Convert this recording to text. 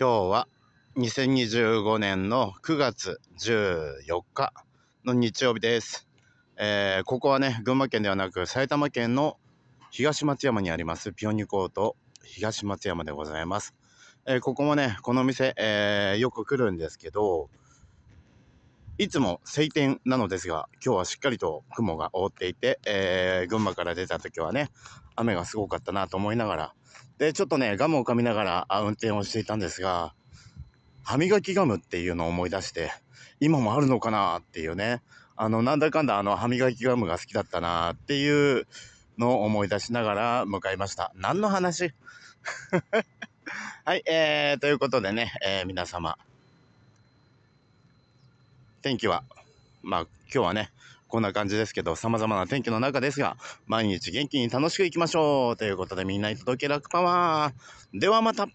今日は2025年の9月14日の日曜日です。ここはね、群馬県ではなく埼玉県の東松山にありますピオニコート東松山でございます。ここもね、この店、よく来るんですけど、いつも晴天なのですが、今日はしっかりと雲が覆っていて、群馬から出た時はね、雨がすごかったなと思いながら、で、ちょっとね、ガムを噛みながら運転をしていたんですが、歯磨きガムっていうのを思い出して、今もあるのかなっていうね、なんだかんだ歯磨きガムが好きだったなっていうのを思い出しながら向かいました。何の話はい、ということでね、皆様、天気は、今日はね、こんな感じですけど、様々な天気の中ですが、毎日元気に楽しくいきましょうということで、みんなに届けラクパワー。ではまた。